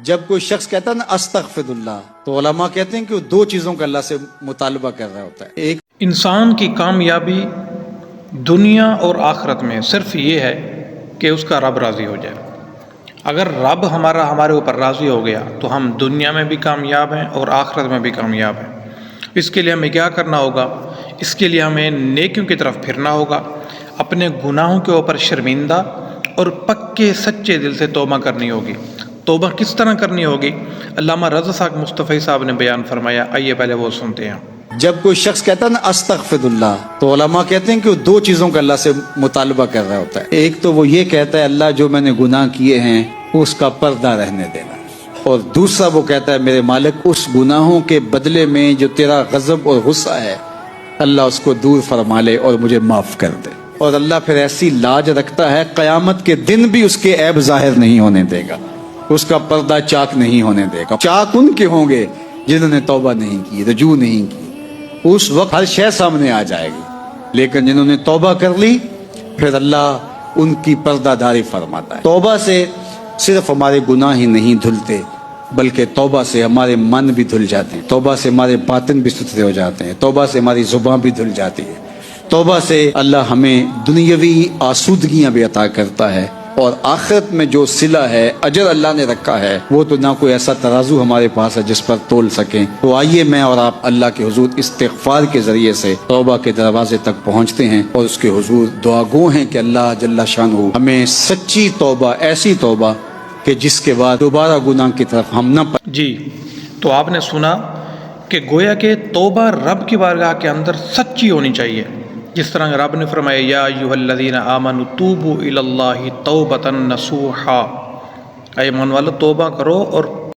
جب کوئی شخص کہتا ہے نا استغفر اللہ، تو علماء کہتے ہیں کہ وہ دو چیزوں کا اللہ سے مطالبہ کر رہا ہوتا ہے۔ ایک، انسان کی کامیابی دنیا اور آخرت میں صرف یہ ہے کہ اس کا رب راضی ہو جائے۔ اگر رب ہمارے اوپر راضی ہو گیا تو ہم دنیا میں بھی کامیاب ہیں اور آخرت میں بھی کامیاب ہیں۔ اس کے لیے ہمیں کیا کرنا ہوگا؟ اس کے لیے ہمیں نیکیوں کی طرف پھرنا ہوگا، اپنے گناہوں کے اوپر شرمندہ اور پکے سچے دل سے توبہ کرنی ہوگی۔ توبہ کس طرح کرنی ہوگی؟ علامہ رضا صاحب مصطفی صاحب نے بیان فرمایا، آئیے پہلے وہ سنتے ہیں۔ جب کوئی شخص کہتا ہے نا استغفر اللہ، تو علماء کہتے ہیں کہ وہ دو چیزوں کا اللہ سے مطالبہ کر رہا ہوتا ہے۔ ایک تو وہ یہ کہتا ہے اللہ جو میں نے گناہ کیے ہیں اس کا پردہ رہنے دینا، اور دوسرا وہ کہتا ہے میرے مالک اس گناہوں کے بدلے میں جو تیرا غضب اور غصہ ہے اللہ اس کو دور فرما لے اور مجھے معاف کر دے۔ اور اللہ پھر ایسی لاج رکھتا ہے قیامت کے دن بھی اس کے عیب ظاہر نہیں ہونے دے گا، اس کا پردہ چاک نہیں ہونے دے گا۔ چاک ان کے ہوں گے جنہوں نے توبہ نہیں کی، رجوع نہیں کی، اس وقت ہر شے سامنے آ جائے گی، لیکن جنہوں نے توبہ کر لی پھر اللہ ان کی پردہ داری فرماتا ہے۔ توبہ سے صرف ہمارے گناہ ہی نہیں دھلتے، بلکہ توبہ سے ہمارے من بھی دھل جاتے ہیں، توبہ سے ہمارے باطن بھی ستھرے ہو جاتے ہیں، توبہ سے ہماری زبان بھی دھل جاتی ہے، توبہ سے اللہ ہمیں دنیاوی آسودگیاں بھی عطا کرتا ہے، اور آخرت میں جو صلہ ہے، اجر اللہ نے رکھا ہے، وہ تو نہ کوئی ایسا ترازو ہمارے پاس ہے جس پر تول سکیں۔ تو آئیے میں اور آپ اللہ کے حضور استغفار کے ذریعے سے توبہ کے دروازے تک پہنچتے ہیں، اور اس کے حضور دعا گو ہیں کہ اللہ جل شانہ ہمیں سچی توبہ، ایسی توبہ کہ جس کے بعد دوبارہ گناہ کی طرف ہم نہ جی، تو آپ نے سنا کہ گویا کہ توبہ رب کی بارگاہ کے اندر سچی ہونی چاہیے، جس طرح رب نے فرمایا یا ایھا الذین آمنوا توبوا الی اللہ توبۃ نصوحا، اے ایمان والو توبہ کرو اور